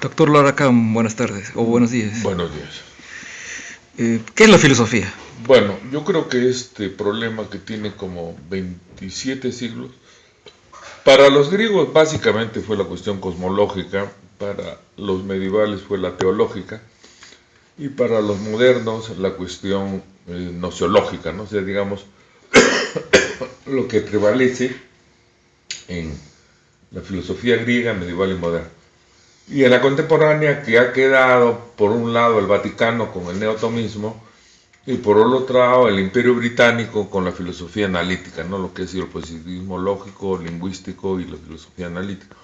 Doctor Laracán, buenas tardes o buenos días. Buenos días. ¿Qué es la filosofía? Bueno, yo creo que este problema que tiene como 27 siglos, para los griegos básicamente fue la cuestión cosmológica, para los medievales fue la teológica, y para los modernos la cuestión nociológica, ¿no? O sea, digamos, lo que prevalece en la filosofía griega, medieval y moderna. Y en la contemporánea, que ha quedado por un lado el Vaticano con el neotomismo y por el otro lado el Imperio Británico con la filosofía analítica, ¿no? Lo que es el positivismo lógico, lingüístico y la filosofía analítica.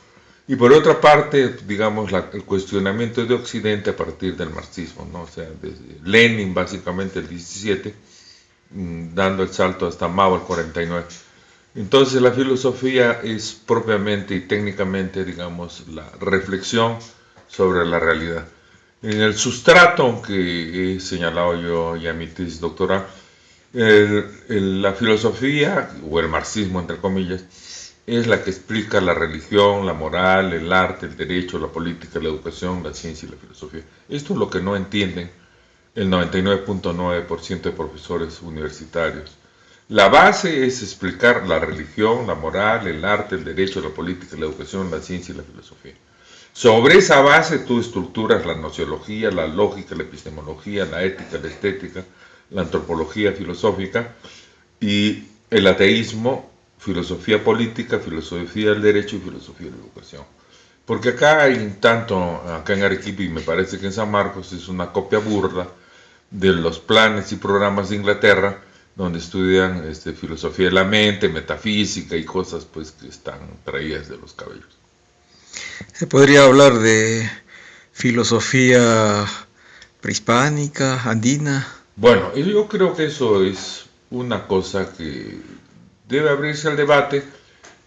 Y por otra parte, digamos, el cuestionamiento de Occidente a partir del marxismo, ¿no? O sea, desde Lenin básicamente el 17, dando el salto hasta Mao el 49. Entonces la filosofía es propiamente y técnicamente, digamos, la reflexión sobre la realidad. En el sustrato que he señalado yo ya en mi tesis doctoral, la filosofía, o el marxismo entre comillas, es la que explica la religión, la moral, el arte, el derecho, la política, la educación, la ciencia y la filosofía. Esto es lo que no entienden el 99.9% de profesores universitarios. La base es explicar la religión, la moral, el arte, el derecho, la política, la educación, la ciencia y la filosofía. Sobre esa base tú estructuras la nociología, la lógica, la epistemología, la ética, la estética, la antropología filosófica y el ateísmo, filosofía política, filosofía del derecho y filosofía de la educación. Porque acá hay tanto, acá en Arequipa y me parece que en San Marcos es una copia burda de los planes y programas de Inglaterra, donde estudian filosofía de la mente, metafísica y cosas pues que están traídas de los cabellos. ¿Se podría hablar de filosofía prehispánica, andina? Bueno, yo creo que eso es una cosa que debe abrirse al debate,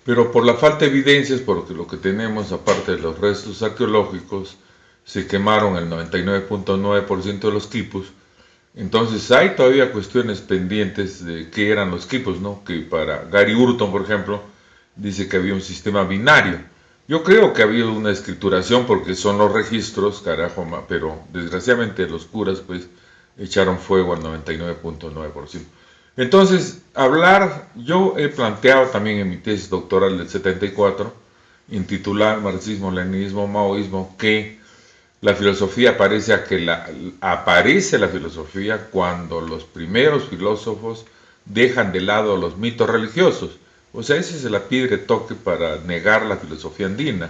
pero por la falta de evidencias, porque lo que tenemos, aparte de los restos arqueológicos, se quemaron el 99.9% de los quipus. Entonces hay todavía cuestiones pendientes de qué eran los quipus, ¿no? Que para Gary Hurton, por ejemplo, dice que había un sistema binario. Yo creo que ha habido una escrituración porque son los registros, carajo, pero desgraciadamente los curas pues echaron fuego al 99.9%. Entonces, yo he planteado también en mi tesis doctoral del 74, intitulada Marxismo, Leninismo, Maoísmo, que la filosofía aparece la filosofía cuando los primeros filósofos dejan de lado los mitos religiosos. O sea, ese es el piedra de toque para negar la filosofía andina.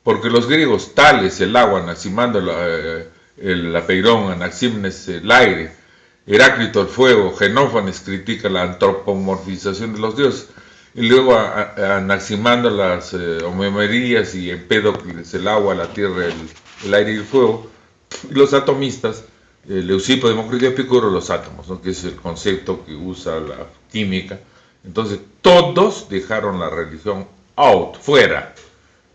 Porque los griegos, Tales, el agua, Anaximandro, el apeirón, Anaxímenes, el aire, Heráclito, el fuego, Genófanes critica la antropomorfización de los dioses. Y luego Anaximandro las homeomerías y Empédocles, el agua, la tierra, el aire y el fuego, y los atomistas, Leucipo, Demócrito y Epicuro, los átomos, ¿no? Que es el concepto que usa la química. Entonces, todos dejaron la religión fuera.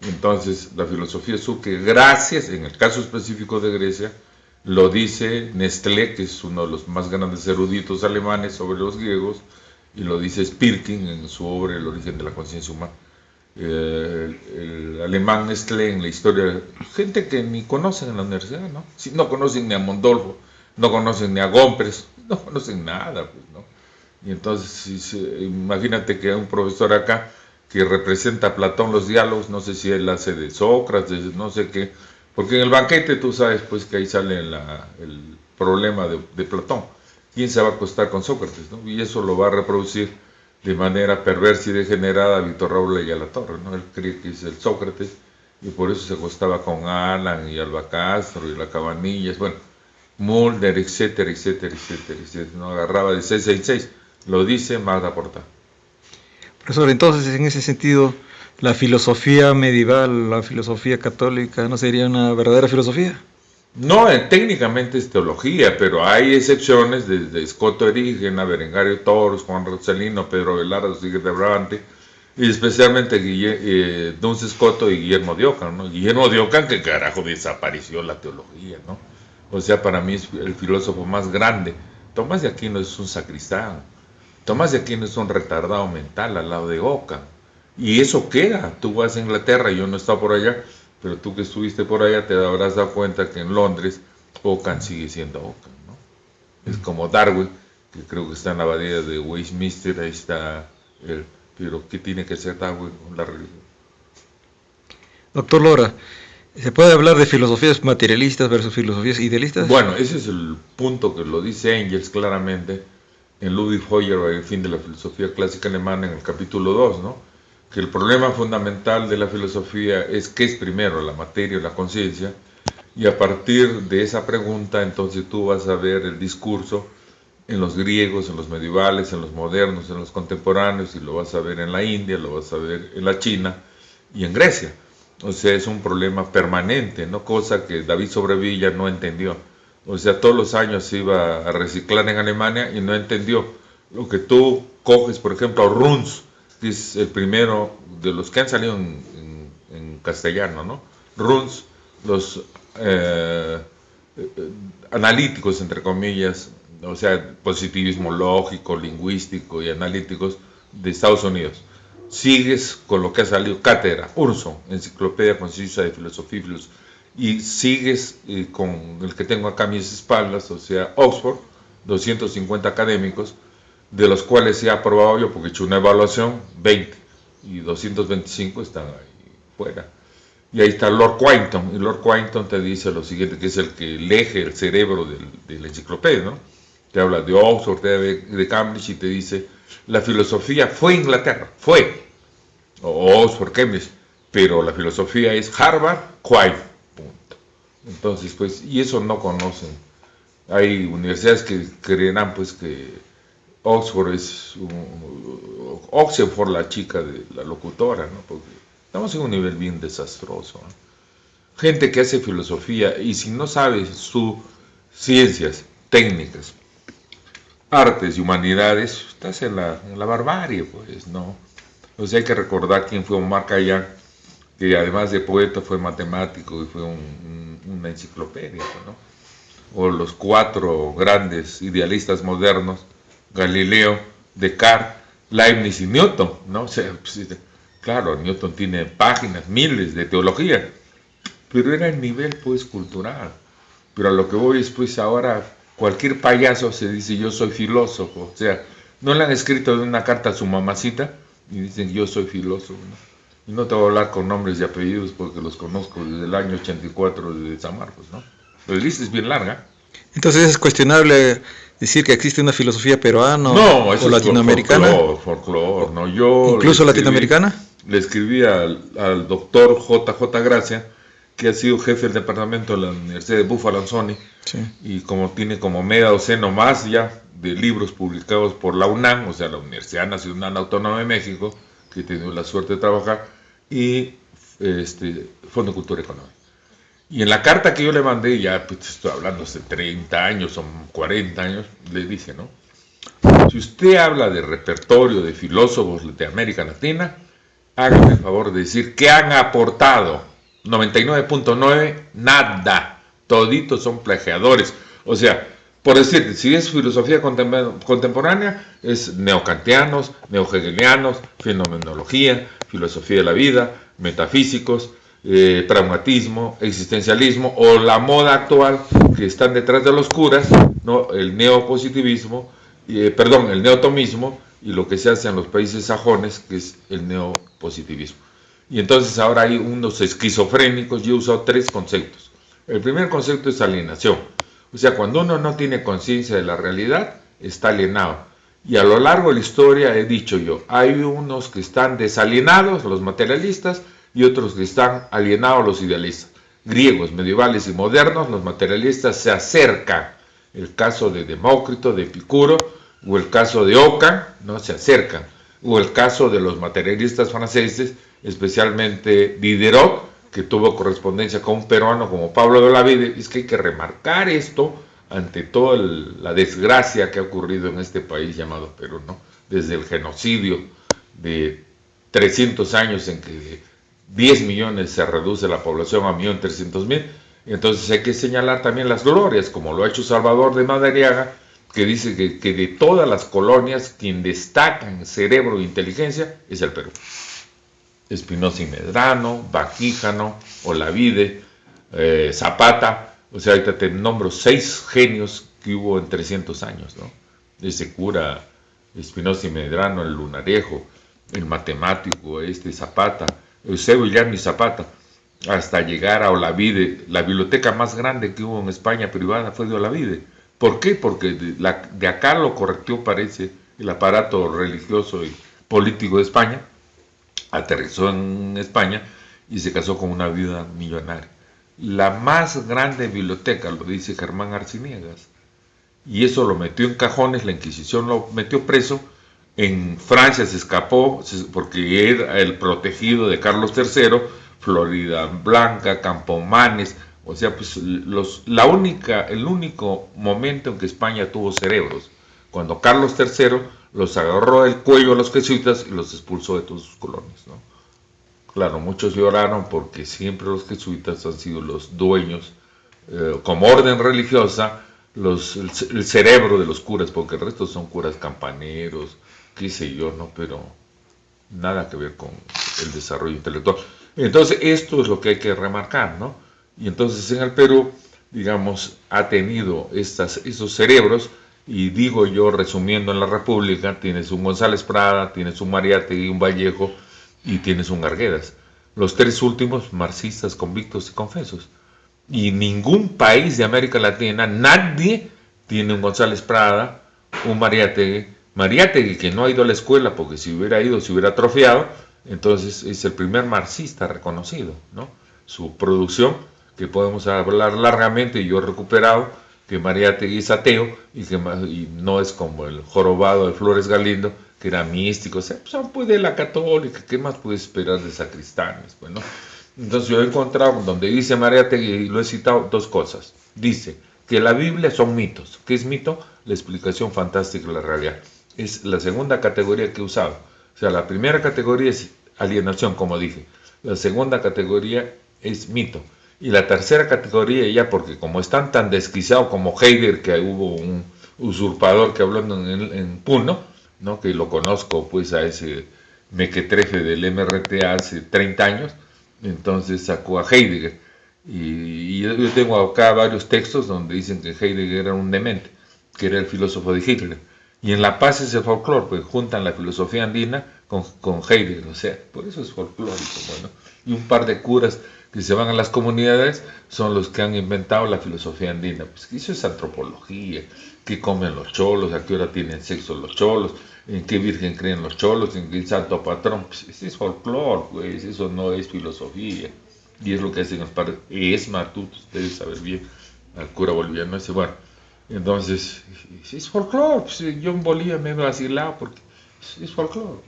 Entonces, la filosofía supe, gracias, en el caso específico de Grecia, lo dice Nestlé, que es uno de los más grandes eruditos alemanes sobre los griegos, y lo dice Spirkin en su obra El origen de la conciencia humana. El alemán Nestlé en la historia, gente que ni conocen en la universidad, ¿no? Si no conocen ni a Mondolfo, no conocen ni a Gompres, no conocen nada, pues, ¿no? Y entonces, imagínate que hay un profesor acá que representa a Platón los diálogos, no sé si él hace de Sócrates, no sé qué, porque en el banquete tú sabes pues que ahí sale el problema de Platón, ¿quién se va a acostar con Sócrates? ¿No? Y eso lo va a reproducir de manera perversa y degenerada Víctor Raúl Ayala Torre, ¿no? Él cree que es el Sócrates y por eso se acostaba con Alan y Alba Castro y la Cabanillas, bueno, Mulder, etcétera, etcétera, etcétera, etcétera, ¿no? Agarraba de 666, lo dice Magda Porta. Profesor, entonces en ese sentido, la filosofía medieval, la filosofía católica, ¿no sería una verdadera filosofía? No, técnicamente es teología, pero hay excepciones desde Scotto Erigena, Berengario Toros, Juan Rosalino, Pedro Velardo, Sigue de Brabante, y especialmente Duns Scotto y Guillermo de Ockham, ¿no? Guillermo de Ockham, que carajo desapareció la teología, ¿no? O sea, para mí es el filósofo más grande. Tomás de Aquino es un sacristán, Tomás de Aquino es un retardado mental al lado de Ockham, y eso queda. Tú vas a Inglaterra, yo no he estado por allá, pero tú que estuviste por allá te habrás dado cuenta que en Londres Ockham sigue siendo Ockham, ¿no? Es como Darwin, que creo que está en la abadía de Westminster, ahí está él, pero ¿qué tiene que hacer Darwin con la religión? Doctor Lora, ¿se puede hablar de filosofías materialistas versus filosofías idealistas? Bueno, ese es el punto que lo dice Engels claramente en Ludwig Feuerbach, el fin de la filosofía clásica alemana, en el capítulo 2, ¿no? Que el problema fundamental de la filosofía es qué es primero, la materia o la conciencia, y a partir de esa pregunta entonces tú vas a ver el discurso en los griegos, en los medievales, en los modernos, en los contemporáneos, y lo vas a ver en la India, lo vas a ver en la China y en Grecia. O sea, es un problema permanente, ¿no? Cosa que David Sobrevilla no entendió. O sea, todos los años se iba a reciclar en Alemania y no entendió. Lo que tú coges, por ejemplo, a Runz, que es el primero de los que han salido en castellano, ¿no? Runz, los analíticos, entre comillas, o sea, positivismo lógico, lingüístico y analíticos de Estados Unidos. Sigues con lo que ha salido, Cátedra, Urso, Enciclopedia Concisa de Filosofía y sigues con el que tengo acá a mis espaldas, o sea, Oxford, 250 académicos, de los cuales he aprobado yo, porque he hecho una evaluación, 20, y 225 están ahí fuera. Y ahí está Lord Quainton, y Lord Quainton te dice lo siguiente, que es el que elige el cerebro de la enciclopedia, ¿no? Te habla de Oxford, de Cambridge, y te dice, la filosofía fue Inglaterra, fue, o Oxford, Cambridge, pero la filosofía es Harvard, Quaid, punto. Entonces, pues, y eso no conocen. Hay universidades que creerán, pues, que Oxford es Oxford la chica de la locutora, ¿no? Porque estamos en un nivel bien desastroso, ¿no? Gente que hace filosofía y si no sabes sus ciencias, técnicas, artes y humanidades, estás en la barbarie, pues, ¿no? O sea, hay que recordar quién fue Omar Khayyam, que además de poeta fue matemático y fue una enciclopedia, ¿no? O los 4 grandes idealistas modernos, Galileo, Descartes, Leibniz y Newton, ¿no? O sea, pues, claro, Newton tiene páginas, miles de teología, pero era el nivel, pues, cultural. Pero a lo que voy es, pues, ahora cualquier payaso se dice yo soy filósofo, o sea, no le han escrito una carta a su mamacita y dicen yo soy filósofo, ¿no? Y no te voy a hablar con nombres y apellidos porque los conozco desde el año 84 de San Marcos, ¿no? La lista es bien larga. Entonces es cuestionable decir que existe una filosofía peruana No, eso o latinoamericana. Folclore, ¿no? Yo ¿Incluso latinoamericana? Le escribí al doctor J.J. Gracia, que ha sido jefe del departamento de la Universidad de Buffalo and Sony, sí. Y como tiene como media docena más ya de libros publicados por la UNAM, o sea, la Universidad Nacional Autónoma de México, que he tenido la suerte de trabajar, y Fondo de Cultura Económica. Y en la carta que yo le mandé, ya pues, estoy hablando hace 30 años o 40 años, le dije, ¿no? Si usted habla de repertorio de filósofos de América Latina, hágame el favor de decir que han aportado 99.9, nada. Toditos son plagiadores. O sea, por decir, si es filosofía contemporánea, es neocantianos, neohegelianos, fenomenología, filosofía de la vida, metafísicos, pragmatismo, existencialismo o la moda actual que están detrás de los curas, ¿no? El neopositivismo, el neotomismo y lo que se hace en los países sajones, que es el neopositivismo. Y entonces ahora hay unos esquizofrénicos. Yo he usado 3 conceptos. El primer concepto es alienación. O sea, cuando uno no tiene conciencia de la realidad, está alienado. Y a lo largo de la historia he dicho yo, hay unos que están desalienados, los materialistas, y otros que están alienados, los idealistas. Griegos, medievales y modernos, los materialistas se acercan. El caso de Demócrito, de Epicuro, o el caso de Ockham, no se acercan. O el caso de los materialistas franceses, especialmente Diderot, que tuvo correspondencia con un peruano como Pablo de Olavide. Es que hay que remarcar esto ante toda la desgracia que ha ocurrido en este país llamado Perú, ¿no? Desde el genocidio de 300 años en que 10 millones se reduce la población a 1.300.000. Entonces hay que señalar también las glorias, como lo ha hecho Salvador de Madariaga, que dice que de todas las colonias quien destaca en cerebro e inteligencia es el Perú. Espinosa y Medrano, Baquíjano, Olavide, Zapata. O sea, ahorita te nombro 6 genios que hubo en 300 años, ¿no? Ese cura Espinosa y Medrano, el Lunarejo, el matemático Zapata, Eusebio Llano y Zapata, hasta llegar a Olavide. La biblioteca más grande que hubo en España privada fue de Olavide. ¿Por qué? Porque de acá lo corrigió, parece, el aparato religioso y político de España, aterrizó en España y se casó con una viuda millonaria. La más grande biblioteca, lo dice Germán Arciniegas, y eso lo metió en cajones, la Inquisición lo metió preso, en Francia se escapó porque era el protegido de Carlos III, Florida Blanca, Campomanes, o sea, pues el único momento en que España tuvo cerebros, cuando Carlos III los agarró del cuello a los jesuitas y los expulsó de todas sus colonias, ¿no? Claro, muchos lloraron porque siempre los jesuitas han sido los dueños, como orden religiosa, el cerebro de los curas, porque el resto son curas campaneros, qué sé yo, ¿no? Pero nada que ver con el desarrollo intelectual. Entonces, esto es lo que hay que remarcar, ¿no? Y entonces en el Perú, digamos, ha tenido esos cerebros, y digo yo, resumiendo en la República, tienes un González Prada, tienes un Mariátegui, un Vallejo, y tienes un Arguedas. Los 3 últimos marxistas convictos y confesos. Y ningún país de América Latina, nadie tiene un González Prada, un Mariátegui que no ha ido a la escuela, porque si hubiera ido, se hubiera atrofiado. Entonces es el primer marxista reconocido, ¿no? Su producción, que podemos hablar largamente, y yo he recuperado, que Mariátegui es ateo y no es como el jorobado de Flores Galindo, que era místico. O sea, pues de la católica, ¿qué más puedes esperar de sacristanes? Pues, ¿no? Entonces yo he encontrado donde dice Mariátegui, y lo he citado, 2 cosas. Dice que la Biblia son mitos. ¿Qué es mito? La explicación fantástica de la realidad. Es la segunda categoría que he usado. O sea, la primera categoría es alienación, como dije. La segunda categoría es mito. Y la tercera categoría, ya porque como están tan desquiciados como Heidegger, que hubo un usurpador que habló en Puno, ¿no? Que lo conozco pues a ese mequetrefe del MRTA hace 30 años, entonces sacó a Heidegger. Y yo tengo acá varios textos donde dicen que Heidegger era un demente, que era el filósofo de Hitler. Y en La Paz es el folclore, pues juntan la filosofía andina con Heidegger, o sea, por eso es folclórico, bueno. Y un par de curas que se van a las comunidades son los que han inventado la filosofía andina. Pues eso es antropología, qué comen los cholos, a qué hora tienen sexo los cholos, en qué virgen creen los cholos, en qué santo patrón. Pues ese es folclore, pues eso no es filosofía. Y es lo que hacen los padres. Es Matut, ustedes saben bien, al cura boliviano ese, bueno. Entonces, es folclore. Pues yo en Bolivia me he vacilado porque es folclore.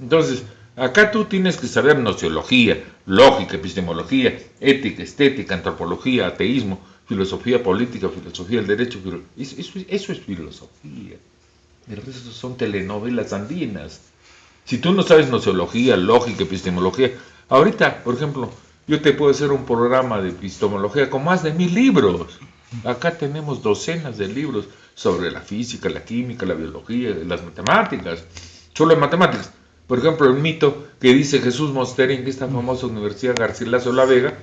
Entonces, acá tú tienes que saber nociología, lógica, epistemología, ética, estética, antropología, ateísmo, filosofía política, filosofía del derecho. Eso es filosofía. El resto son telenovelas andinas. Si tú no sabes nociología, lógica, epistemología, ahorita, por ejemplo, yo te puedo hacer un programa de epistemología con más de 1000 libros. Acá tenemos docenas de libros sobre la física, la química, la biología, las matemáticas, solo en matemáticas. Por ejemplo, el mito que dice Jesús Mosteri en esta famosa Universidad Garcilaso de la Vega,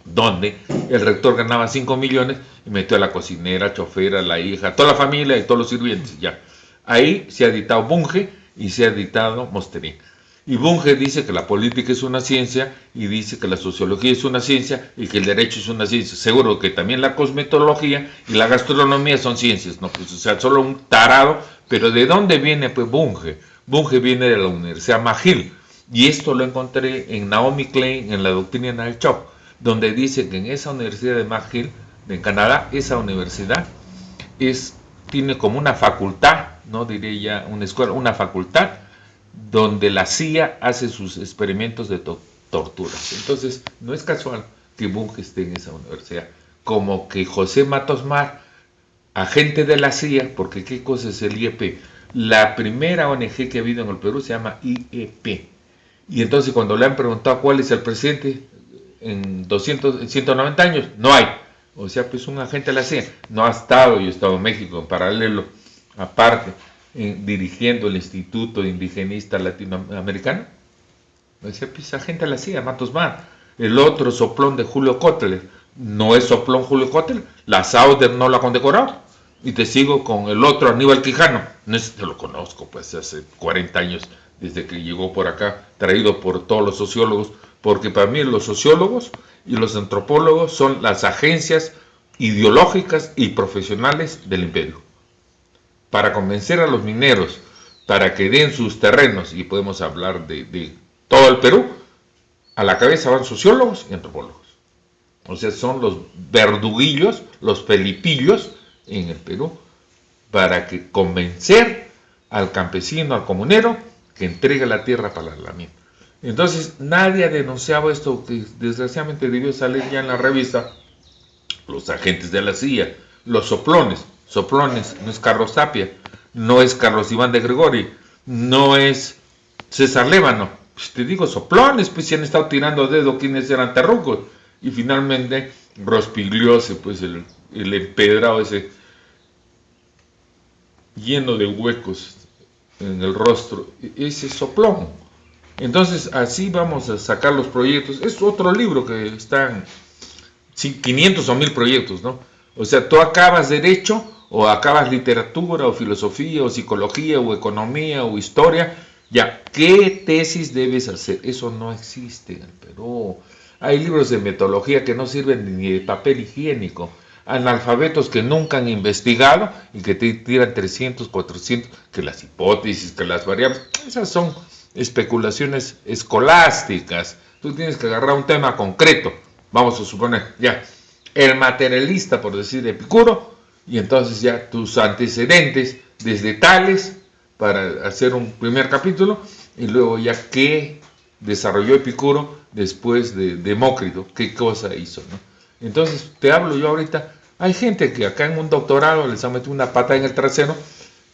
donde el rector ganaba 5 millones y metió a la cocinera, chofera, la hija, toda la familia y todos los sirvientes, ya. Ahí se ha editado Bunge y se ha editado Mosteri. Y Bunge dice que la política es una ciencia, y dice que la sociología es una ciencia, y que el derecho es una ciencia. Seguro que también la cosmetología y la gastronomía son ciencias, ¿no? Pues, o sea, solo un tarado. Pero ¿de dónde viene pues Bunge? Bunge viene de la Universidad McGill, y esto lo encontré en Naomi Klein, en la doctrina del Chop, donde dice que en esa Universidad de McGill, en Canadá, esa universidad tiene como una facultad, no diré ya una escuela, una facultad, donde la CIA hace sus experimentos de torturas. Entonces, no es casual que Bunge esté en esa universidad. Como que José Matos Mar, agente de la CIA, porque ¿qué cosa es el IEP? La primera ONG que ha habido en el Perú se llama IEP. Y entonces cuando le han preguntado cuál es el presidente en 190 años, no hay. O sea, pues un agente de la CIA. No ha estado, yo he estado en México en paralelo, aparte, dirigiendo el Instituto Indigenista Latinoamericano. Esa gente la hacía, Matos Mar. El otro soplón de Julio Kotler, no es soplón Julio Kotler, la Sauder no la ha condecorado. Y te sigo con el otro Aníbal Quijano, no sé si te lo conozco, pues hace 40 años, desde que llegó por acá, traído por todos los sociólogos, porque para mí los sociólogos y los antropólogos son las agencias ideológicas y profesionales del imperio. Para convencer a los mineros, para que den sus terrenos, y podemos hablar de todo el Perú, a la cabeza van sociólogos y antropólogos. O sea, son los verduguillos, los felipillos en el Perú, para que convencer al campesino, al comunero, que entregue la tierra para la mina. Entonces, nadie ha denunciado esto, que desgraciadamente debió salir ya en la revista. Los agentes de la CIA, los soplones, no es Carlos Tapia, no es Carlos Iván de Gregori, no es César Lévano. Pues te digo, soplones, pues se han estado tirando dedo quienes eran terrucos. Y finalmente, Rospigliose, pues el empedrado ese, lleno de huecos en el rostro, ese soplón. Entonces, así vamos a sacar los proyectos. Es otro libro que están 500 o 1000 proyectos, ¿no? O sea, tú acabas derecho, o acabas literatura, o filosofía, o psicología, o economía, o historia. Ya, ¿qué tesis debes hacer? Eso no existe en el Perú. Hay libros de metodología que no sirven ni de papel higiénico. Analfabetos que nunca han investigado y que te tiran 300, 400, que las hipótesis, que las variables, esas son especulaciones escolásticas. Tú tienes que agarrar un tema concreto. Vamos a suponer, ya, el materialista, por decir Epicuro, y entonces ya tus antecedentes desde Tales para hacer un primer capítulo, y luego ya qué desarrolló Epicuro después de Demócrito, qué cosa hizo, ¿no? Entonces te hablo yo ahorita, hay gente que acá en un doctorado les ha metido una pata en el trasero,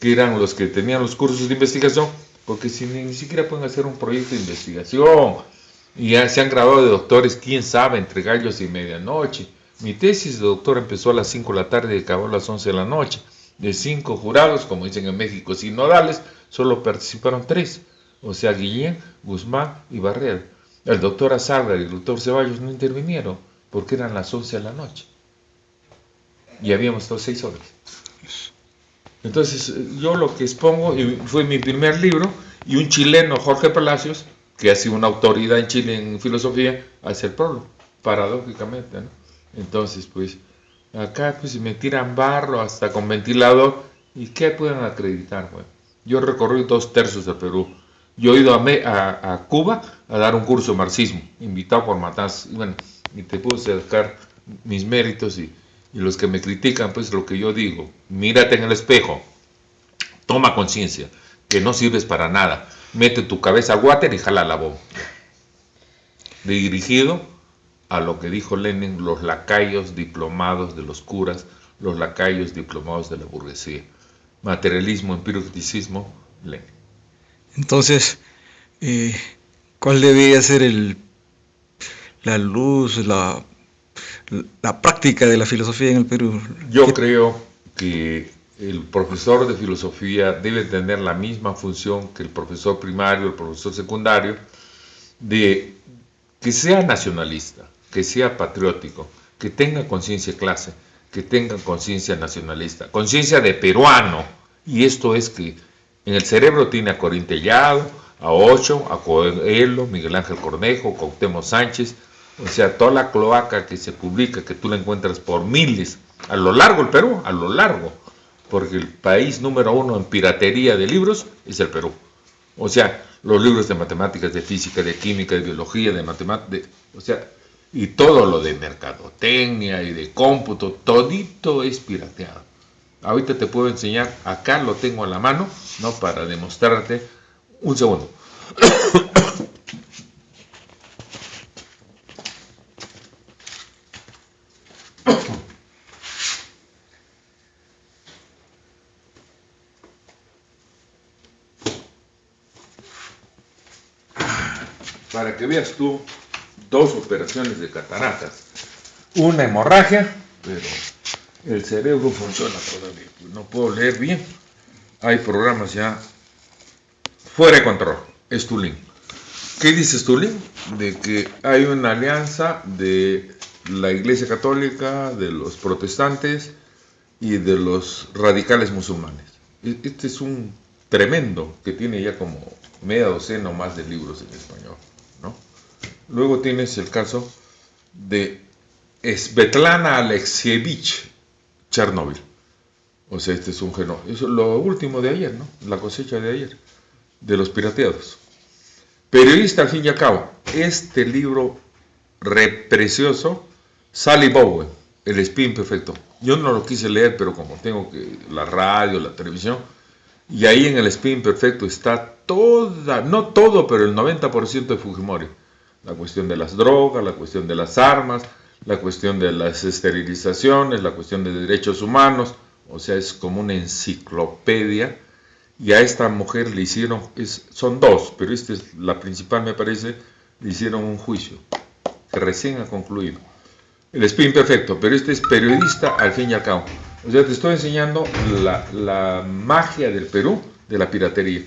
que eran los que tenían los cursos de investigación, porque si ni siquiera pueden hacer un proyecto de investigación, y ya se han graduado de doctores, quién sabe, entre gallos y medianoche. Mi tesis de doctor empezó a las 5 de la tarde y acabó a las 11 de la noche. De 5 jurados, como dicen en México, sinodales, solo participaron 3. O sea, Guillén, Guzmán y Barrera. El doctor Azárraga y el doctor Ceballos no intervinieron porque eran las 11 de la noche. Y habíamos estado 6 horas. Entonces, yo lo que expongo, y fue mi primer libro, y un chileno, Jorge Palacios, que ha sido una autoridad en Chile en filosofía, hace el prólogo, paradójicamente, ¿no? Entonces, pues, acá pues me tiran barro hasta con ventilador, ¿y qué pueden acreditar, güey? Yo recorrí 2/3 de Perú. Yo he ido a Cuba a dar un curso de marxismo, invitado por Matanzas, y bueno, y te puedo sacar mis méritos y los que me critican, pues lo que yo digo, mírate en el espejo, toma conciencia, que no sirves para nada, mete tu cabeza al water y jala la bomba. Dirigido a lo que dijo Lenin, los lacayos diplomados de los curas, los lacayos diplomados de la burguesía. Materialismo, empiricismo, Lenin. Entonces, ¿cuál debería ser la luz, la práctica de la filosofía en el Perú? Yo creo que el profesor de filosofía debe tener la misma función que el profesor primario, el profesor secundario, de que sea nacionalista, que sea patriótico, que tenga conciencia de clase, que tenga conciencia nacionalista, conciencia de peruano. Y esto es que en el cerebro tiene a Corín Tellado, a Ocho, a Coelho, Miguel Ángel Cornejo, Cuauhtémoc Sánchez, o sea, toda la cloaca que se publica, que tú la encuentras por miles, a lo largo del Perú, a lo largo, porque el país número 1 en piratería de libros es el Perú. O sea, los libros de matemáticas, de física, de química, de biología, de matemáticas, o sea, y todo lo de mercadotecnia y de cómputo, todito es pirateado. Ahorita te puedo enseñar, acá lo tengo a la mano, ¿no? Para demostrarte. Un segundo. Para que veas tú 2 operaciones de cataratas. Una hemorragia, pero el cerebro funciona todavía. No puedo leer bien. Hay programas ya fuera de control. Es tu link. ¿Qué dices tú, Lin? De que hay una alianza de la Iglesia Católica, de los protestantes y de los radicales musulmanes. Este es un tremendo que tiene ya como media docena o más de libros en español, ¿no? Luego tienes el caso de Svetlana Alexievich Chernóbil. O sea, este es un genocidio. Eso es lo último de ayer, ¿no? La cosecha de ayer, de los pirateados. Periodista, al fin y al cabo. Este libro precioso, Sally Bowen, El espía perfecto. Yo no lo quise leer, pero como tengo que la radio, la televisión, y ahí en El espía imperfecto está toda, no todo, pero el 90% de Fujimori. La cuestión de las drogas, la cuestión de las armas, la cuestión de las esterilizaciones, la cuestión de derechos humanos. O sea, es como una enciclopedia. Y a esta mujer le hicieron, son dos, pero esta es la principal, me parece, le hicieron un juicio que recién ha concluido. El espía imperfecto, pero este es periodista al fin y al cabo. O sea, te estoy enseñando la magia del Perú de la piratería.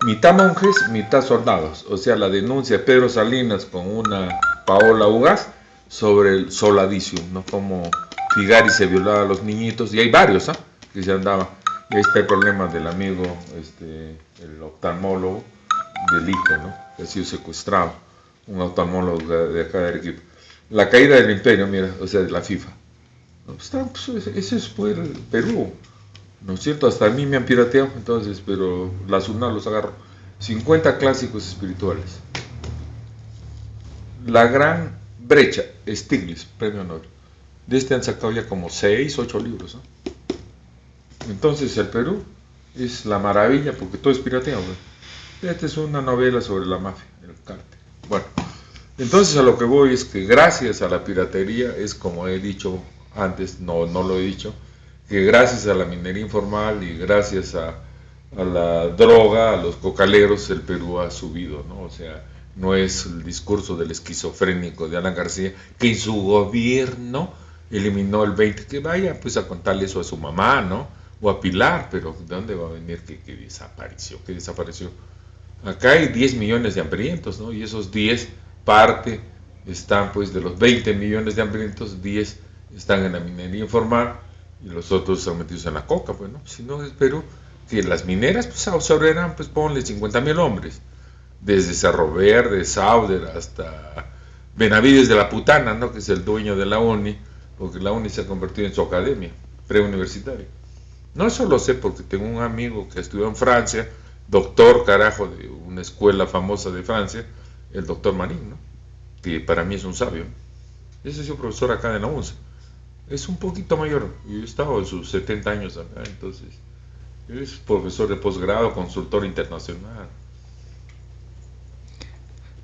Mitad monjes, mitad soldados. O sea, la denuncia de Pedro Salinas con una Paola Ugaz sobre el soladicium, ¿no? Como Figari se violaba a los niñitos, y hay varios, ¿ah? Que se andaban. Y ahí está el problema del amigo, el oftalmólogo del hijo, ¿no? Que ha sido secuestrado, un oftalmólogo de acá de Arequipa. La caída del imperio, mira, o sea, de la FIFA. No, pues, ese fue el Perú, ¿no es cierto? Hasta a mí me han pirateado, entonces, pero la SUNAT los agarro. 50 clásicos espirituales. La gran brecha, Stiglitz, premio Nobel. De este han sacado ya como 6, 8 libros, ¿no? Entonces el Perú es la maravilla porque todo es pirateado, ¿no? Esta es una novela sobre la mafia, el cártel. Bueno, entonces a lo que voy es que gracias a la piratería, es como he dicho antes, no lo he dicho, que gracias a la minería informal y gracias a la droga, a los cocaleros, el Perú ha subido, ¿no? O sea, no es el discurso del esquizofrénico de Alan García, que en su gobierno eliminó el 20, que vaya pues a contarle eso a su mamá, ¿no? O a Pilar, pero ¿de dónde va a venir que desapareció? Que desapareció. Acá hay 10 millones de hambrientos, ¿no? Y esos 10 parte están pues de los 20 millones de hambrientos, 10 están en la minería informal y los otros están metidos en la coca, pues, ¿no? Si no, espero que las mineras pues absorberán, pues ponle 50.000 hombres, desde Cerro Verde, Sauder, hasta Benavides de la Putana, ¿no? Que es el dueño de la UNI, porque la UNI se ha convertido en su academia preuniversitaria. No eso lo sé porque tengo un amigo que estudió en Francia, doctor carajo de una escuela famosa de Francia, el doctor Marín, ¿no? Que para mí es un sabio. Ese es su profesor acá de la UNSA. Es un poquito mayor, yo he estado en sus 70 años acá, entonces es profesor de posgrado, consultor internacional.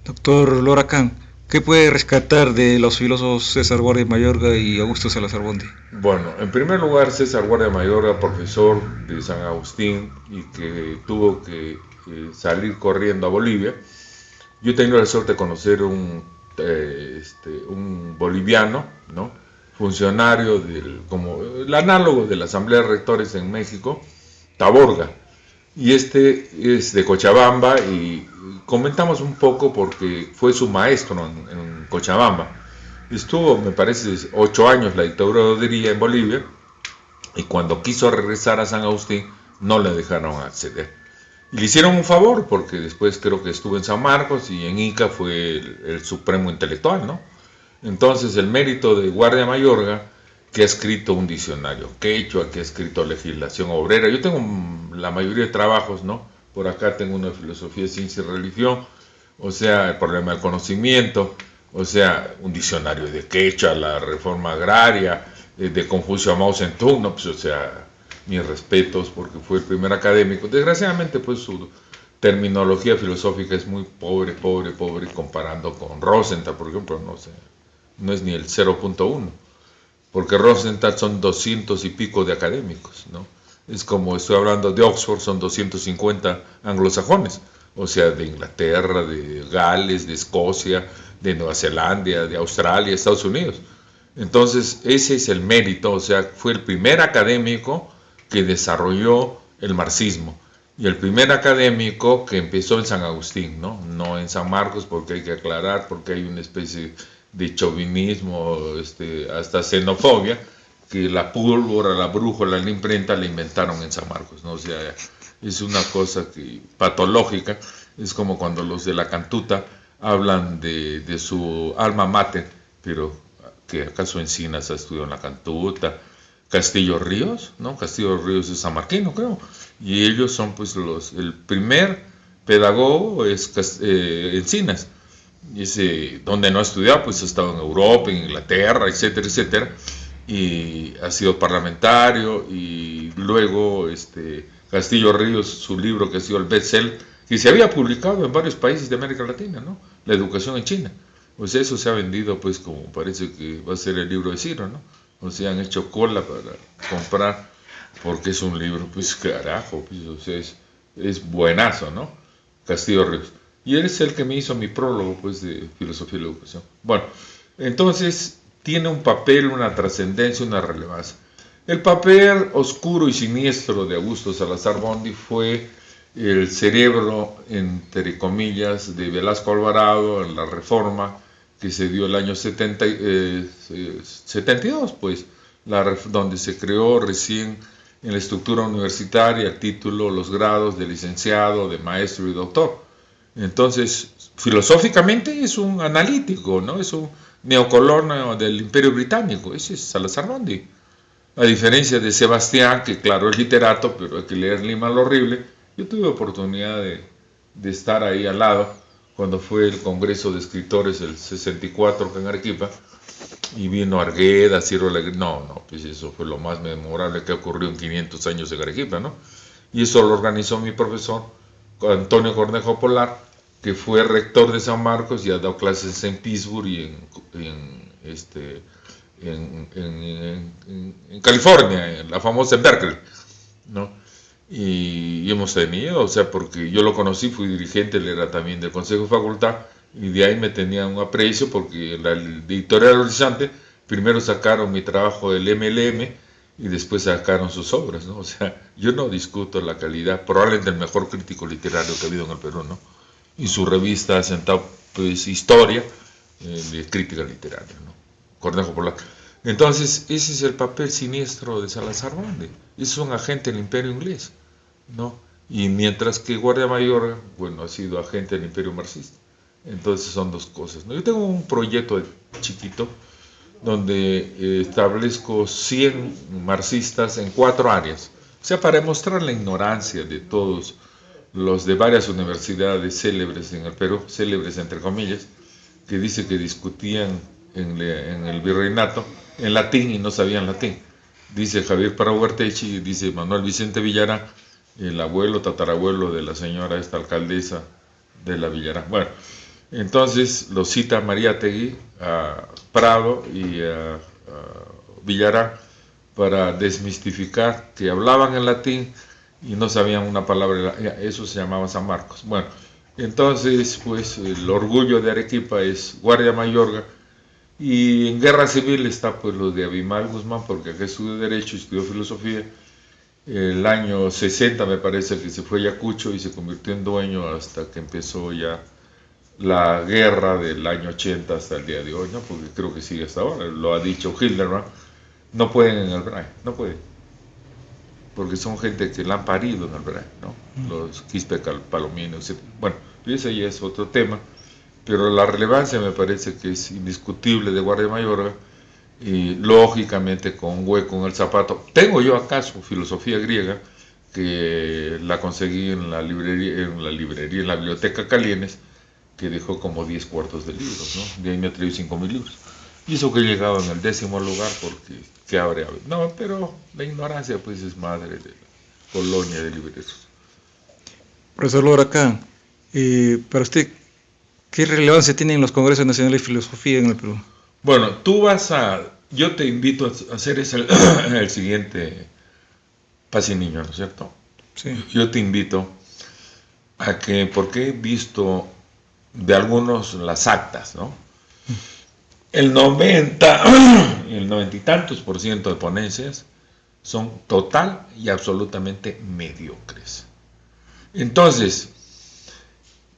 Doctor Loracán, ¿qué puede rescatar de los filósofos César Guardia Mayorga y Augusto Salazar Bondy? Bueno, en primer lugar, César Guardia Mayorga, profesor de San Agustín y que tuvo que salir corriendo a Bolivia. Yo he tenido la suerte de conocer un boliviano, ¿no? Funcionario como el análogo de la Asamblea de Rectores en México, Taborga. Y este es de Cochabamba y comentamos un poco porque fue su maestro en Cochabamba. Estuvo, me parece, 8 años la dictadura de Odería en Bolivia y cuando quiso regresar a San Agustín no le dejaron acceder. Y le hicieron un favor porque después creo que estuvo en San Marcos y en Ica fue el supremo intelectual, ¿no? Entonces el mérito de Guardia Mayorga, que ha escrito un diccionario quechua, que ha escrito legislación obrera. Yo tengo la mayoría de trabajos, ¿no? Por acá tengo uno de filosofía, ciencia y religión, o sea, el problema del conocimiento, o sea, un diccionario de quechua, la reforma agraria, de Confucio a Mao Zedong, ¿no? Pues, o sea, mis respetos porque fue el primer académico. Desgraciadamente, pues su terminología filosófica es muy pobre comparando con Rosenthal, por ejemplo, no sé, no es ni el 0.1, porque Rosenthal son 200 y pico de académicos, ¿no? Es como estoy hablando de Oxford, son 250 anglosajones, o sea, de Inglaterra, de Gales, de Escocia, de Nueva Zelanda, de Australia, Estados Unidos. Entonces, ese es el mérito, o sea, fue el primer académico que desarrolló el marxismo. y el primer académico que empezó en San Agustín, no en San Marcos, porque hay que aclarar, porque hay una especie de chauvinismo, hasta xenofobia, que la pólvora, la brújula, la imprenta la inventaron en San Marcos, ¿no? O sea, es una cosa patológica. Es como cuando los de la Cantuta hablan de su alma mater, pero que acaso Encinas ha estudiado en la Cantuta, Castillo Ríos, ¿no? Castillo Ríos es sanmarquino, creo, y ellos son pues el primer pedagogo es Encinas, y donde no ha estudiado, pues ha estado en Europa, en Inglaterra, etcétera, etcétera, y ha sido parlamentario, y luego Castillo Ríos, su libro que ha sido el bestseller, que se había publicado en varios países de América Latina, ¿no? La educación en China. Pues eso se ha vendido, pues, como parece que va a ser el libro de Ciro, ¿no? O sea, han hecho cola para comprar, porque es un libro, pues, carajo, pues, o sea, es buenazo, ¿no? Castillo Ríos. Y él es el que me hizo mi prólogo, pues, de filosofía de la educación. Bueno, entonces, tiene un papel, una trascendencia, una relevancia. El papel oscuro y siniestro de Augusto Salazar Bondy fue el cerebro, entre comillas, de Velasco Alvarado en la reforma que se dio el año 72, pues, donde se creó recién en la estructura universitaria el título, los grados de licenciado, de maestro y doctor. Entonces, filosóficamente es un analítico, ¿no? Es un neocolono del Imperio Británico, ese es Salazar Bondy. A diferencia de Sebastián, que claro es literato, pero hay que leer Lima lo horrible. Yo tuve oportunidad de estar ahí al lado cuando fue el Congreso de Escritores el 64 en Arequipa, y vino Argueda, Ciro Alegría. No, pues eso fue lo más memorable que ocurrió en 500 años en Arequipa, ¿no? Y eso lo organizó mi profesor, Antonio Cornejo Polar, que fue rector de San Marcos y ha dado clases en Pittsburgh y en California, en la famosa Berkeley, ¿no? Y hemos tenido, o sea, porque yo lo conocí, fui dirigente, él era también del Consejo de Facultad, y de ahí me tenía un aprecio, porque la editorial Horizonte primero sacaron mi trabajo del MLM y después sacaron sus obras, ¿no? O sea, yo no discuto la calidad, probablemente el mejor crítico literario que ha habido en el Perú, ¿no? Y su revista ha sentado, pues, historia de crítica literaria, ¿no? Cornejo Polar. Entonces, ese es el papel siniestro de Salazar Bondy. Es un agente del Imperio Inglés, ¿no? Y mientras que Guardia Mayor, bueno, ha sido agente del Imperio Marxista. Entonces son dos cosas, ¿no? Yo tengo un proyecto chiquito donde establezco 100 marxistas en 4 áreas. O sea, para demostrar la ignorancia de todos los de varias universidades célebres en el Perú, célebres entre comillas, que dice que discutían en el virreinato en latín y no sabían latín. Dice Javier Parahuartechi, dice Manuel Vicente Villarán, el abuelo, tatarabuelo de la señora esta alcaldesa de la Villarán. Bueno, entonces lo cita Mariátegui, a Prado y a Villarán para desmistificar que hablaban en latín y no sabían una palabra, eso se llamaba San Marcos. Bueno, entonces pues el orgullo de Arequipa es Guardia Mayorga, y en guerra civil está pues lo de Abimael Guzmán, porque acá estudió Derecho, estudió Filosofía. El año 60 me parece que se fue a Ayacucho y se convirtió en dueño hasta que empezó ya la guerra del año 80 hasta el día de hoy, ¿no? Porque creo que sigue hasta ahora, lo ha dicho Hildebrand, no pueden en el BRAE, no pueden, porque son gente que la han parido en el BRAE, ¿no? Los Quispe Palomino, etc. Bueno, ese ya es otro tema, pero la relevancia me parece que es indiscutible de Guardia Mayorga, y lógicamente con un hueco en el zapato. Tengo yo acaso filosofía griega, que la conseguí en la librería, en la biblioteca Calienes, que dejó como 10 cuartos de libros, ¿no? De ahí me ha traído 5,000 libros. Y eso que he llegado en el 10º lugar, porque ¿qué habría? No, pero la ignorancia pues es madre de la colonia de libreros. Profesor Lora, acá, para usted, ¿qué relevancia tienen los Congresos Nacionales de Filosofía en el Perú? Bueno, yo te invito a hacer el siguiente pasiniño, ¿no es cierto? Sí. Yo te invito a que, porque he visto de algunos las actas, ¿no? El 90 y tantos % de ponencias son total y absolutamente mediocres. Entonces,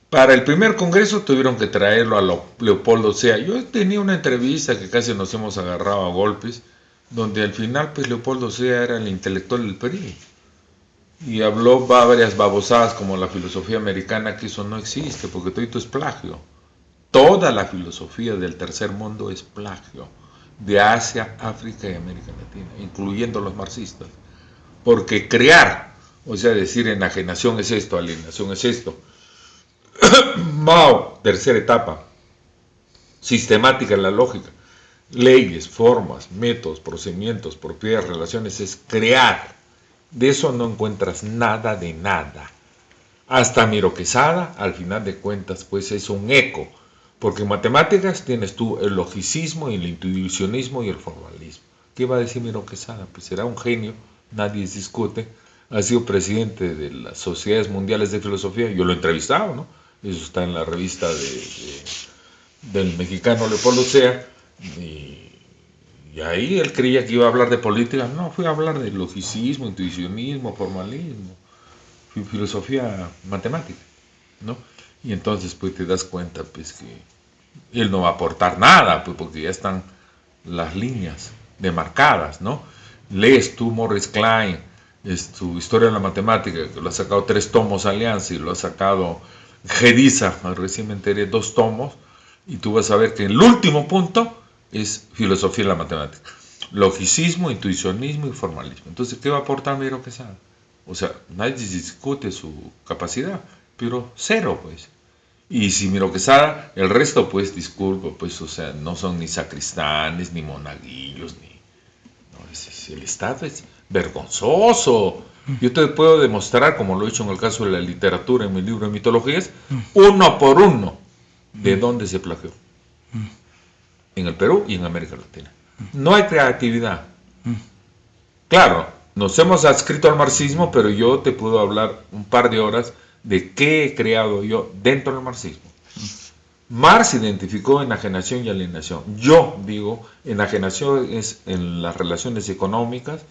para el primer congreso tuvieron que traerlo a Leopoldo Sea. Yo tenía una entrevista que casi nos hemos agarrado a golpes, donde al final pues Leopoldo Sea era el intelectual del Perú. Y habló varias babosadas como la filosofía americana, que eso no existe, porque todo esto es plagio. Toda la filosofía del tercer mundo es plagio, de Asia, África y América Latina, incluyendo los marxistas. Porque crear, o sea, decir enajenación es esto, alienación es esto. Mao, tercera etapa, sistemática en la lógica, leyes, formas, métodos, procedimientos, propiedades, relaciones, es crear. De eso no encuentras nada de nada. Hasta Miro Quesada, al final de cuentas, pues es un eco. Porque en matemáticas tienes tú el logicismo y el intuicionismo y el formalismo. ¿Qué va a decir Miro Quesada? Pues será un genio, nadie discute. Ha sido presidente de las Sociedades Mundiales de Filosofía. Yo lo he entrevistado, ¿no? Eso está en la revista del mexicano Leopoldo Sea. Y ahí él creía que iba a hablar de política. No, fue a hablar de logicismo, intuicionismo, formalismo, filosofía matemática, ¿no? Y entonces pues te das cuenta pues que él no va a aportar nada, pues porque ya están las líneas demarcadas, ¿no? Lees tú Morris Klein, es tu Historia de la Matemática, que lo ha sacado 3 tomos Alianza y lo ha sacado Gediza, recién me enteré, 2 tomos, y tú vas a ver que el último punto es filosofía de la matemática, logicismo, intuicionismo y formalismo. Entonces, ¿qué va a aportar Miro Quesada? O sea, nadie discute su capacidad, pero cero, pues. Y si Miro Quesada, el resto, pues, disculpo, pues, o sea, no son ni sacristanes, ni monaguillos, ni... No, el Estado es vergonzoso. Yo te puedo demostrar, como lo he hecho en el caso de la literatura, en mi libro de mitologías, uno por uno, de dónde se plagió. En el Perú y en América Latina. No hay creatividad. Claro, nos hemos adscrito al marxismo, pero yo te puedo hablar un par de horas de qué he creado yo dentro del marxismo. Marx identificó enajenación y alienación. Yo digo, enajenación es en las relaciones económicas,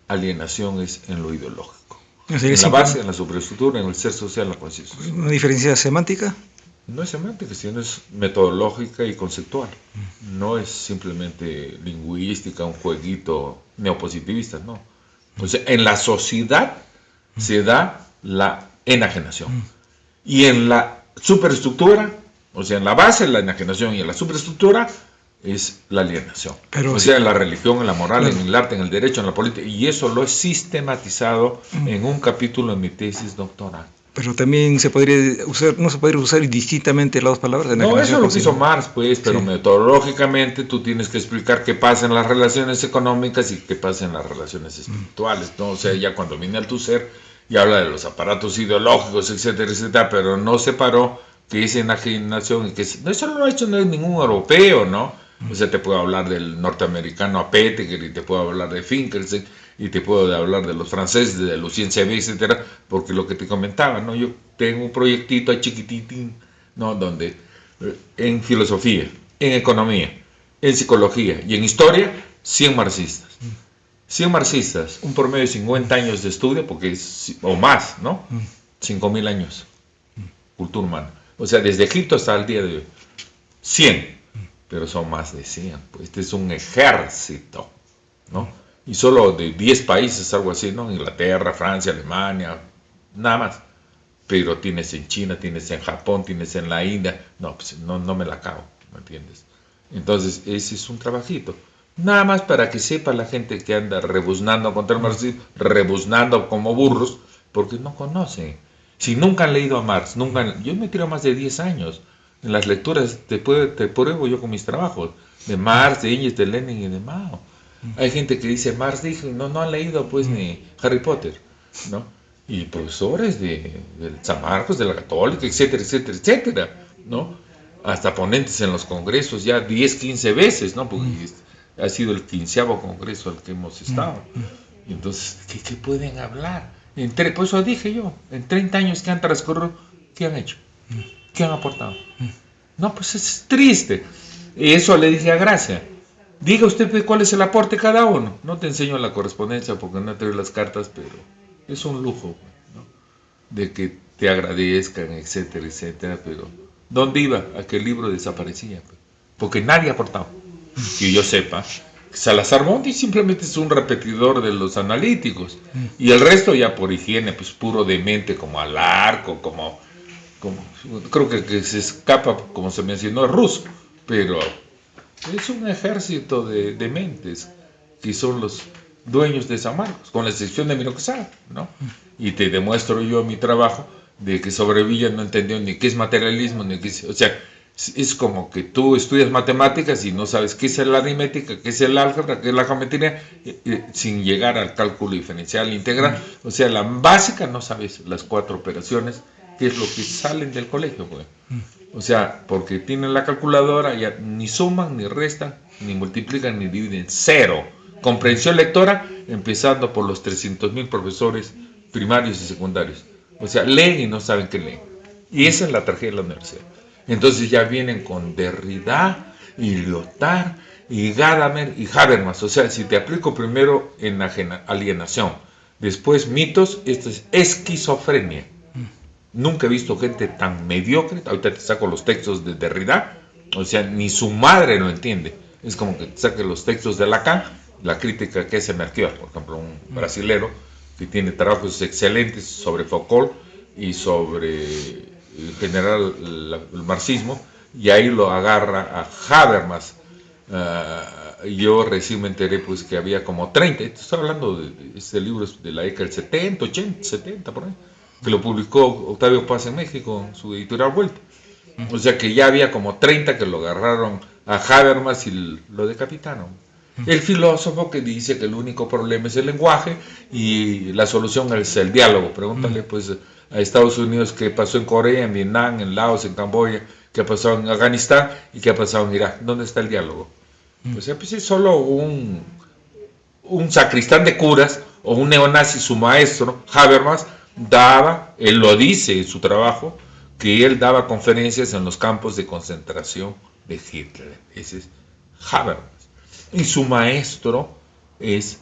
alienación es en lo ideológico. En la base, en la superestructura, en el ser social, en la conciencia social. ¿Una diferencia semántica? No es semántica, sino es metodológica y conceptual. No es simplemente lingüística, un jueguito neopositivista, no. O sea, en la sociedad se da la enajenación. Y en la superestructura, o sea, en la base la enajenación y en la superestructura es la alienación. Pero o sea, en la religión, en la moral, en el arte, en el derecho, en la política. Y eso lo he sistematizado en un capítulo de mi tesis doctoral. Pero también se podría usar, no se podría usar indistintamente las dos palabras. No, eso lo hizo Marx, pues, pero sí. Metodológicamente tú tienes que explicar qué pasa en las relaciones económicas y qué pasa en las relaciones espirituales, ¿no? O sea, ya cuando viene Althusser y habla de los aparatos ideológicos, etcétera, etcétera, pero no separó que es enajenación y que eso no lo ha hecho ningún europeo, ¿no? O sea, te puedo hablar del norteamericano Apettinger y te puedo hablar de Finkelstein y te puedo hablar de los franceses, de Lucien Chevy, etcétera, porque lo que te comentaba, ¿no? Yo tengo un proyectito ahí chiquititín, ¿no? Donde en filosofía, en economía, en psicología y en historia, 100 marxistas. 100 marxistas, un promedio de 50 años de estudio, porque es, o más, ¿no? 5.000 años, cultura humana. O sea, desde Egipto hasta el día de hoy. 100, pero son más de 100. Pues este es un ejército, ¿no? Y solo de 10 países, algo así, ¿no? Inglaterra, Francia, Alemania, nada más. Pero tienes en China, tienes en Japón, tienes en la India. No, pues no me la acabo, ¿me entiendes? Entonces, ese es un trabajito. Nada más para que sepa la gente que anda rebuznando contra el marxismo, rebuznando como burros, porque no conocen. Si nunca han leído a Marx, yo me tiro más de 10 años en las lecturas, te pruebo yo con mis trabajos, de Marx, de Engels, de Lenin y de Mao. Hay gente que dice, Marx dijo, no han leído pues ni Harry Potter, ¿no? Y profesores de San Marcos, de la Católica, etcétera, etcétera, etcétera, ¿no? Hasta ponentes en los congresos ya 10, 15 veces, ¿no? Porque ha sido el 15º congreso al que hemos estado. Y entonces, ¿qué pueden hablar? Por eso dije yo, en 30 años que han transcurrido, ¿qué han hecho? ¿Qué han aportado? No, pues es triste. Eso le dije a Gracia. Diga usted cuál es el aporte de cada uno. No te enseño la correspondencia porque no te doy las cartas, pero es un lujo, ¿no? De que te agradezcan, etcétera, etcétera, pero ¿dónde iba? A que el libro desaparecía, porque nadie aportaba, que yo sepa. Salazar Bondi simplemente es un repetidor de los analíticos, y el resto ya por higiene, pues puro demente, como Alarco, como creo que se escapa, como se mencionó, es ruso, pero es un ejército de dementes que son los dueños de San Marcos, con la excepción de Miro Quesada, ¿no? Y te demuestro yo mi trabajo de que sobre Villa no entendió ni qué es materialismo, ni qué es, o sea, es como que tú estudias matemáticas y no sabes qué es la aritmética, qué es el álgebra, qué es la geometría, sin llegar al cálculo diferencial integral. O sea, la básica no sabes las 4 operaciones, que es lo que salen del colegio, pues. O sea, porque tienen la calculadora, ya ni suman, ni restan, ni multiplican, ni dividen. Cero. Comprensión lectora, empezando por los 300.000 profesores primarios y secundarios. O sea, leen y no saben qué leen. Y esa es la tragedia de la universidad. Entonces ya vienen con Derrida y Lyotard y Gadamer y Habermas. O sea, si te aplico primero en alienación, después mitos, esto es esquizofrenia. Nunca he visto gente tan mediocre. Ahorita te saco los textos de Derrida. O sea, ni su madre lo entiende. Es como que te saque los textos de Lacan, la crítica que hace Merquior, por ejemplo, un brasilero que tiene trabajos excelentes sobre Foucault y sobre en general el marxismo, y ahí lo agarra a Habermas. Yo recién me enteré pues que había como 30, estoy hablando de este libro de la década del 70, 80, 70 por ahí, que lo publicó Octavio Paz en México en su editorial Vuelta. O sea que ya había como 30 que lo agarraron a Habermas y lo decapitaron. El filósofo que dice que el único problema es el lenguaje y la solución es el diálogo. Pregúntale pues a Estados Unidos qué pasó en Corea, en Vietnam, en Laos, en Camboya, qué ha pasado en Afganistán y qué ha pasado en Irak. ¿Dónde está el diálogo? O sea, pues es solo un sacristán de curas o un neonazi, su maestro, Habermas, daba, él lo dice en su trabajo, que él daba conferencias en los campos de concentración de Hitler. Ese es Habermas. Y su maestro es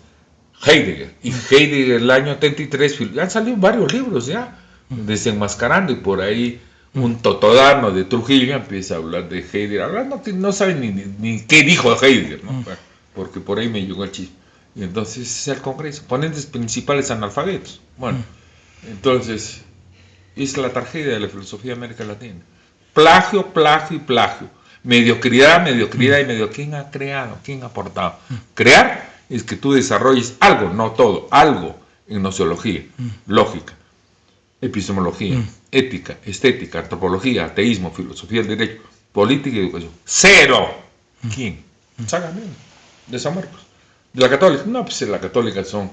Heidegger. Y Heidegger el año 33, han salido varios libros ya, desenmascarando, y por ahí un totodano de Trujillo empieza a hablar de Heidegger, hablando que no sabe ni qué dijo Heidegger, ¿no? Porque por ahí me llegó el chisme. Y entonces es el Congreso, ponentes principales analfabetos. Bueno, entonces es la tragedia de la filosofía de América Latina. Plagio, plagio y plagio. Mediocridad, mediocridad y mediocridad. ¿Quién ha creado? ¿Quién ha aportado? Crear es que tú desarrolles algo, no todo, algo en nociología, lógica, epistemología, ética, estética, antropología, ateísmo, filosofía del derecho, política y educación. ¡Cero! ¿Quién? Sácame de San Marcos. ¿De la católica? No, pues de la católica son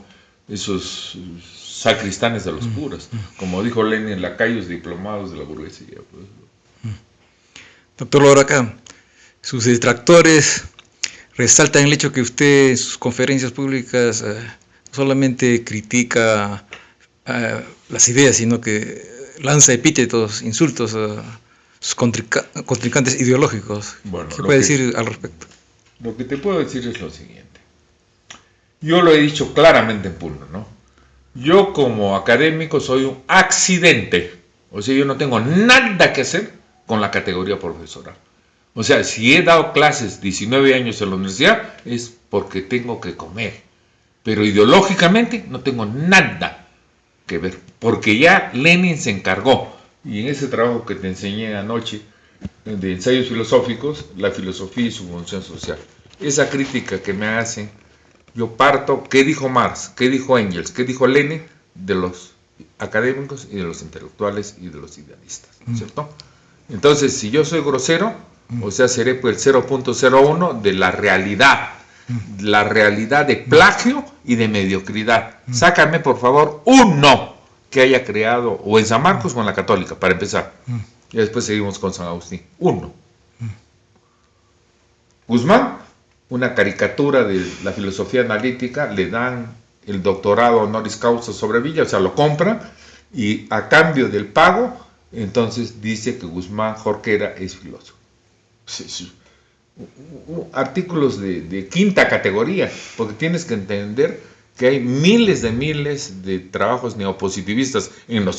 esos sacristanes de los curas. Como dijo Lenin, lacayos diplomados de la burguesía. Pues. Doctor Lorca, sus detractores resaltan el hecho que usted en sus conferencias públicas no solamente critica las ideas, sino que lanza epítetos, insultos a sus contrincantes ideológicos. Bueno, ¿qué puede decir al respecto? Lo que te puedo decir es lo siguiente. Yo lo he dicho claramente en Puno, ¿no? Yo como académico soy un accidente. O sea, yo no tengo nada que hacer con la categoría profesoral. O sea, si he dado clases 19 años en la universidad es porque tengo que comer. Pero ideológicamente no tengo nada que ver. Porque ya Lenin se encargó. Y en ese trabajo que te enseñé anoche de ensayos filosóficos, la filosofía y su función social. Esa crítica que me hacen, yo parto, ¿qué dijo Marx? ¿Qué dijo Engels? ¿Qué dijo Lenin? De los académicos y de los intelectuales y de los idealistas, ¿cierto? Entonces, si yo soy grosero, o sea, seré pues el 0.01 de la realidad de plagio y de mediocridad. Sácame, por favor, uno que haya creado, o en San Marcos o en la Católica, para empezar. Y después seguimos con San Agustín. Uno. Guzmán, una caricatura de la filosofía analítica, le dan el doctorado honoris causa sobre Villa, o sea, lo compran, y a cambio del pago, entonces dice que Guzmán Jorquera es filósofo. Artículos de quinta categoría, porque tienes que entender que hay miles de trabajos neopositivistas en los